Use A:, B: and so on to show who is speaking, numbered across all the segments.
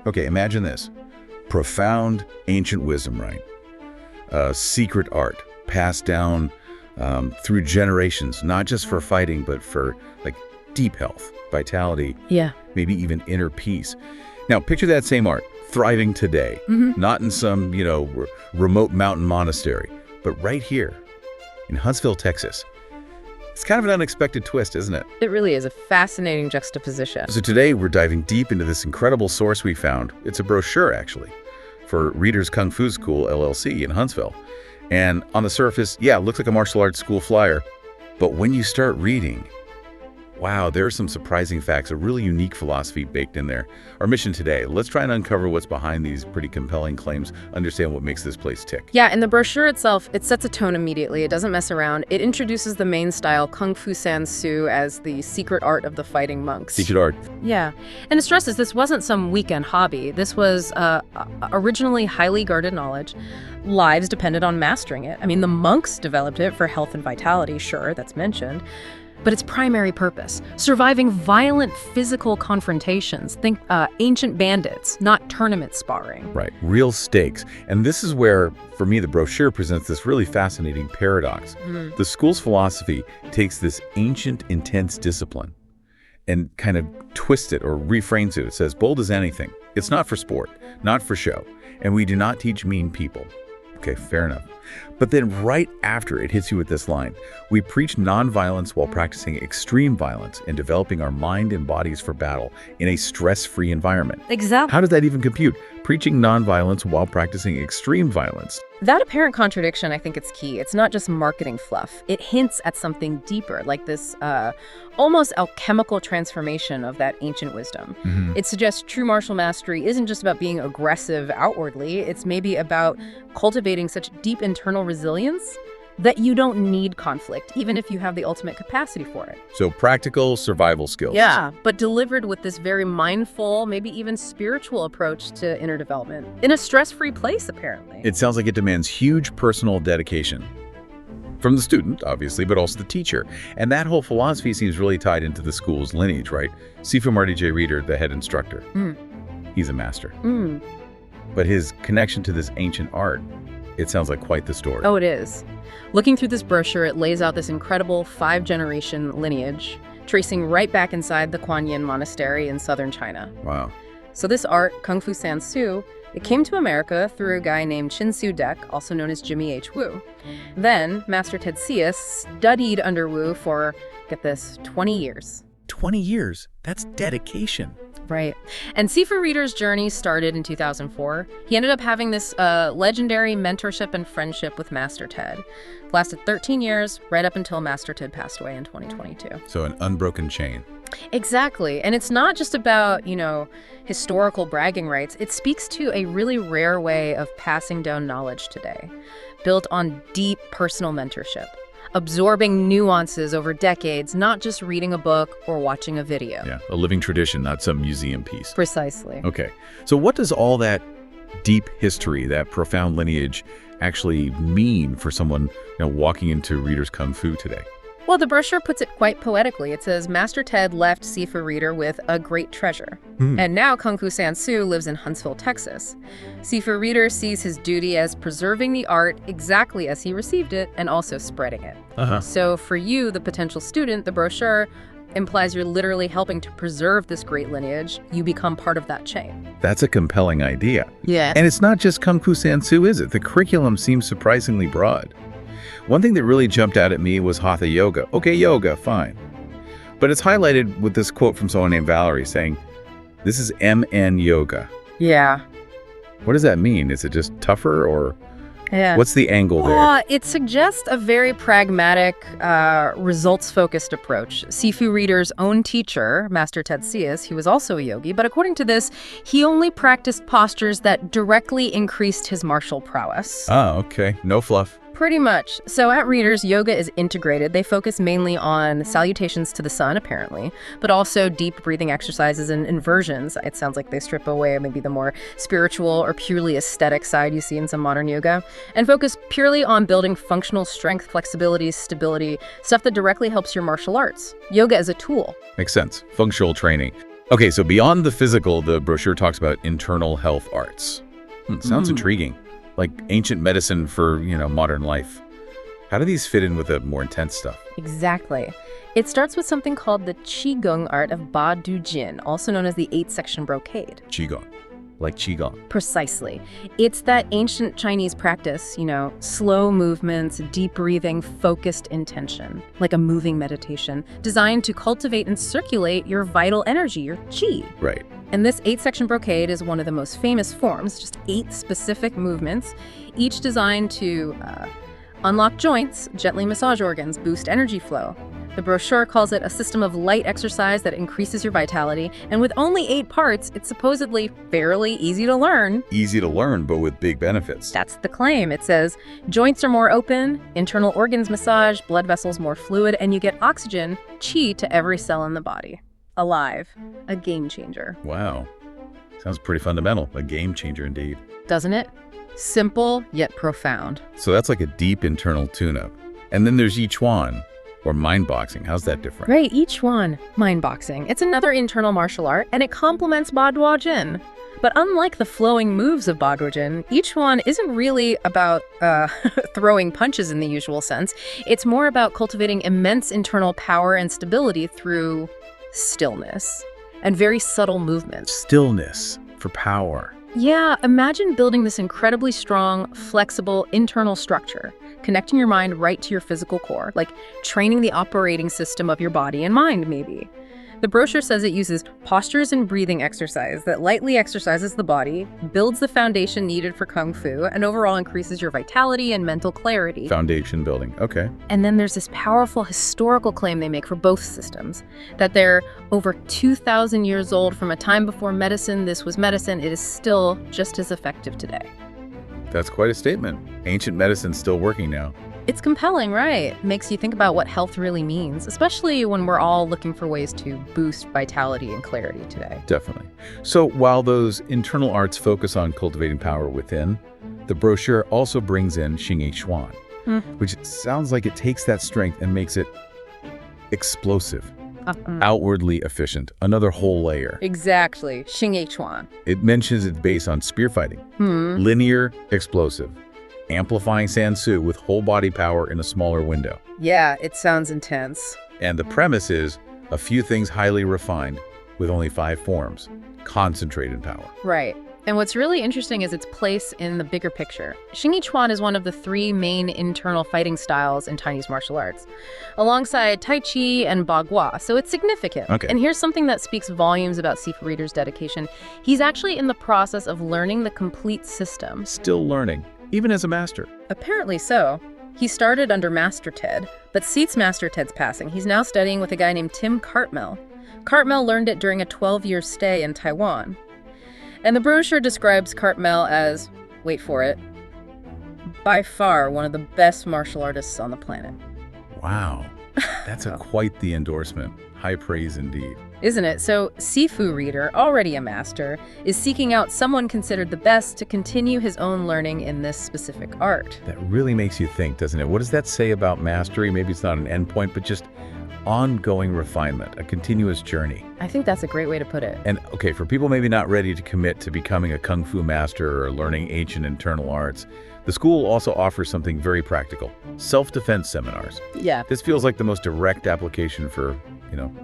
A: Okay, imagine this. Profound ancient wisdom, right? Secret art passed down through generations, not just for fighting, but for like deep health, vitality, maybe even inner peace. Now, picture that same art thriving today, not in some, remote mountain monastery, but right here in Huntsville, Texas. It's kind of an unexpected twist, isn't it?
B: It really is a fascinating juxtaposition.
A: So today we're diving deep into this incredible source we found. It's a brochure, actually, for Reader's Kung Fu School, LLC in Huntsville. And on the surface, yeah, it looks like a martial arts school flyer. But when you start reading, wow, there are some surprising facts, a really unique philosophy baked in there. Our mission today, let's try and uncover what's behind these pretty compelling claims, understand what makes this place tick.
B: Yeah, in the brochure itself, it sets a tone immediately. It doesn't mess around. It introduces the main style, Kung Fu San Soo, as the secret art of the fighting monks.
A: Secret art.
B: Yeah, and it stresses this wasn't some weekend hobby. This was originally highly guarded knowledge. Lives depended on mastering it. I mean, the monks developed it for health and vitality, sure, that's mentioned. But its primary purpose, surviving violent physical confrontations. Think ancient bandits, not tournament sparring.
A: Right, real stakes. And this is where, for me, the brochure presents this really fascinating paradox. The school's philosophy takes this ancient, intense discipline and kind of twists it or reframes it. It says, bold as anything. It's not for sport, not for show. And we do not teach mean people. Okay, fair enough. But then right after it hits you with this line, we preach nonviolence while practicing extreme violence and developing our mind and bodies for battle in a stress-free environment.
B: Exactly.
A: How does that even compute? Preaching nonviolence while practicing extreme violence.
B: That apparent contradiction, I think it's key. It's not just marketing fluff. It hints at something deeper, like this almost alchemical transformation of that ancient wisdom. It suggests true martial mastery isn't just about being aggressive outwardly. It's maybe about cultivating such deep internal resilience that you don't need conflict, even if you have the ultimate capacity for it.
A: So practical survival skills.
B: Yeah, but delivered with this very mindful, maybe even spiritual approach to inner development in a stress-free place, apparently.
A: It sounds like it demands huge personal dedication from the student, obviously, but also the teacher. And that whole philosophy seems really tied into the school's lineage, right? Sifu Marty J. Reader, the head instructor, he's a master. But his connection to this ancient art, it sounds like quite the story.
B: Oh, it is. Looking through this brochure, it lays out this incredible 5-generation lineage, tracing right back inside the Kuan Yin Monastery in southern China.
A: Wow.
B: So this art, Kung Fu San Soo, it came to America through a guy named Chin Su Dek, also known as Jimmy H. Wu. Then, Master Ted Sias studied under Wu for, get this, 20 years.
A: 20 years? That's dedication.
B: Right. And Sifu Reader's journey started in 2004. He ended up having this legendary mentorship and friendship with Master Ted. It lasted 13 years, right up until Master Ted passed away in 2022.
A: So an unbroken chain.
B: Exactly. And it's not just about, historical bragging rights. It speaks to a really rare way of passing down knowledge today, built on deep personal mentorship, absorbing nuances over decades, not just reading a book or watching a video.
A: Yeah, a living tradition, not some museum piece.
B: Precisely.
A: Okay. So what does all that deep history, that profound lineage, actually mean for someone walking into Reader's Kung Fu today?
B: Well, the brochure puts it quite poetically. It says, Master Ted left Sifu Reader with a great treasure. And now Kung Fu San Soo lives in Huntsville, Texas. Sifu Reader sees his duty as preserving the art exactly as he received it and also spreading it. So for you, the potential student, the brochure implies you're literally helping to preserve this great lineage. You become part of that chain.
A: That's a compelling idea.
B: Yeah.
A: And it's not just Kung Fu San Soo, is it? The curriculum seems surprisingly broad. One thing that really jumped out at me was Hatha Yoga. Okay, yoga, fine. But it's highlighted with this quote from someone named Valerie saying, this is MN Yoga.
B: Yeah.
A: What does that mean? Is it just tougher or
B: Yeah.
A: what's the angle there?
B: It suggests a very pragmatic, results-focused approach. Sifu Reader's own teacher, Master Ted Sias, he was also a yogi, but according to this, he only practiced postures that directly increased his martial prowess.
A: Oh, okay. No fluff.
B: Pretty much. So at Reader's, yoga is integrated. They focus mainly on salutations to the sun, apparently, but also deep breathing exercises and inversions. It sounds like they strip away maybe the more spiritual or purely aesthetic side you see in some modern yoga, and focus purely on building functional strength, flexibility, stability, stuff that directly helps your martial arts. Yoga as a tool.
A: Makes sense. Functional training. Okay, so beyond the physical, the brochure talks about internal health arts. Sounds intriguing, like ancient medicine for, modern life. How do these fit in with the more intense stuff?
B: Exactly. It starts with something called the Qigong art of Ba Du Jin, also known as the 8-section brocade.
A: Qigong, like Qigong.
B: Precisely. It's that ancient Chinese practice, slow movements, deep breathing, focused intention, like a moving meditation, designed to cultivate and circulate your vital energy, your qi.
A: Right.
B: And this 8-section brocade is one of the most famous forms, just 8 specific movements, each designed to unlock joints, gently massage organs, boost energy flow. The brochure calls it a system of light exercise that increases your vitality, and with only 8 parts, it's supposedly fairly easy to learn.
A: Easy to learn, but with big benefits.
B: That's the claim. It says joints are more open, internal organs massaged, blood vessels more fluid, and you get oxygen, qi, to every cell in the body. Alive. A game changer.
A: Wow. Sounds pretty fundamental. A game changer indeed.
B: Doesn't it? Simple, yet profound.
A: So that's like a deep internal tune-up. And then there's Yi Chuan, or mind boxing. How's that different?
B: Right, Yi Chuan, mind boxing. It's another internal martial art, and it complements Ba Du Jin. But unlike the flowing moves of Ba Du Jin, Yi Chuan isn't really about throwing punches in the usual sense. It's more about cultivating immense internal power and stability through stillness and very subtle movements.
A: Stillness for power.
B: Yeah, imagine building this incredibly strong, flexible internal structure, connecting your mind right to your physical core, like training the operating system of your body and mind, maybe. The brochure says it uses postures and breathing exercise that lightly exercises the body, builds the foundation needed for Kung Fu, and overall increases your vitality and mental clarity.
A: Foundation building, okay.
B: And then there's this powerful historical claim they make for both systems, that they're over 2,000 years old from a time before medicine. This was medicine. It is still just as effective today.
A: That's quite a statement. Ancient medicine's still working now.
B: It's compelling, right? Makes you think about what health really means, especially when we're all looking for ways to boost vitality and clarity today.
A: Definitely. So while those internal arts focus on cultivating power within, the brochure also brings in Xing Chuan, which sounds like it takes that strength and makes it explosive, outwardly efficient, another whole layer.
B: Exactly. Xing Chuan.
A: It mentions it's based on spear fighting, linear, explosive, amplifying Sansu with whole body power in a smaller window.
B: Yeah, it sounds intense.
A: And the premise is a few things highly refined with only 5 forms, concentrated power.
B: Right. And what's really interesting is its place in the bigger picture. Xing Chuan is one of the 3 main internal fighting styles in Chinese martial arts, alongside Tai Chi and Bagua, so it's significant.
A: Okay.
B: And here's something that speaks volumes about Sifu Reader's dedication. He's actually in the process of learning the complete system.
A: Still learning, even as a master.
B: Apparently so. He started under Master Ted, but since Master Ted's passing, he's now studying with a guy named Tim Cartmel. Cartmel learned it during a 12-year stay in Taiwan. And the brochure describes Cartmel as, wait for it, by far one of the best martial artists on the planet.
A: Wow, that's quite the endorsement. High praise indeed.
B: Isn't it? So Sifu Reader, already a master, is seeking out someone considered the best to continue his own learning in this specific art.
A: That really makes you think, doesn't it? What does that say about mastery? Maybe it's not an endpoint, but just ongoing refinement, a continuous journey.
B: I think that's a great way to put it.
A: And okay, for people maybe not ready to commit to becoming a Kung Fu master or learning ancient internal arts, the school also offers something very practical, self-defense seminars.
B: Yeah.
A: This feels like the most direct application for,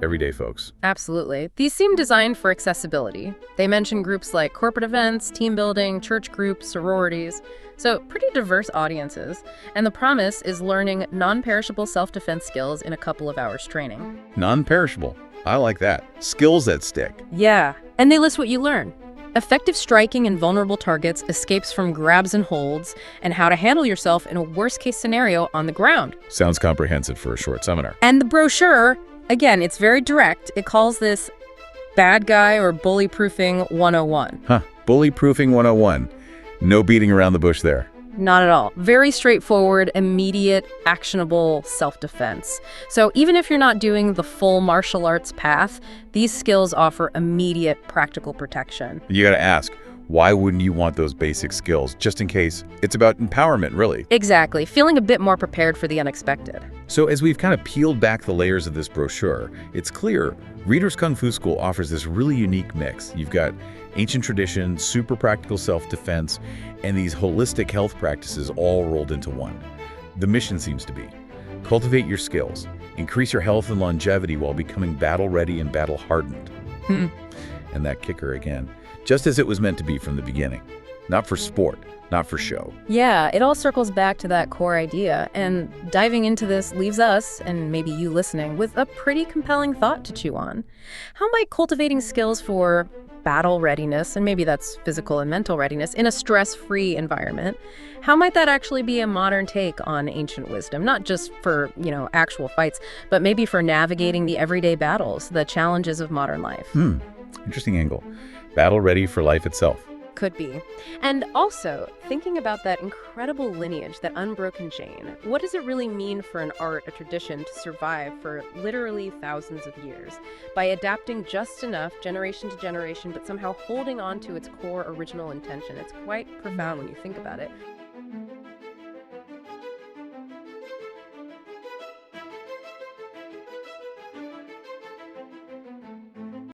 A: everyday folks.
B: Absolutely. These seem designed for accessibility. They mention groups like corporate events, team building, church groups, sororities. So pretty diverse audiences. And the promise is learning non-perishable self-defense skills in a couple of hours training.
A: Non-perishable. I like that. Skills that stick.
B: Yeah. And they list what you learn. Effective striking in vulnerable targets, escapes from grabs and holds, and how to handle yourself in a worst-case scenario on the ground.
A: Sounds comprehensive for a short seminar.
B: And the brochure, again, it's very direct. It calls this bad guy or bully-proofing 101.
A: Bully-proofing 101. No beating around the bush there.
B: Not at all. Very straightforward, immediate, actionable self-defense. So even if you're not doing the full martial arts path, these skills offer immediate practical protection.
A: You gotta ask, Why wouldn't you want those basic skills, just in case? It's about empowerment, really.
B: Exactly, feeling a bit more prepared for the unexpected.
A: So as we've kind of peeled back the layers of this brochure, it's clear Reader's Kung Fu School offers this really unique mix. You've got ancient tradition, super practical self-defense, and these holistic health practices all rolled into one. The mission seems to be cultivate your skills, increase your health and longevity while becoming battle-ready and battle-hardened. And that kicker again, just as it was meant to be from the beginning. Not for sport, not for show.
B: Yeah, it all circles back to that core idea, and diving into this leaves us, and maybe you listening, with a pretty compelling thought to chew on. How might cultivating skills for battle readiness, and maybe that's physical and mental readiness, in a stress-free environment, how might that actually be a modern take on ancient wisdom? Not just for, actual fights, but maybe for navigating the everyday battles, the challenges of modern life.
A: Interesting angle. Battle ready for life itself.
B: Could be. And also, thinking about that incredible lineage, that unbroken chain, what does it really mean for an art, a tradition, to survive for literally thousands of years by adapting just enough generation to generation, but somehow holding on to its core original intention? It's quite profound when you think about it.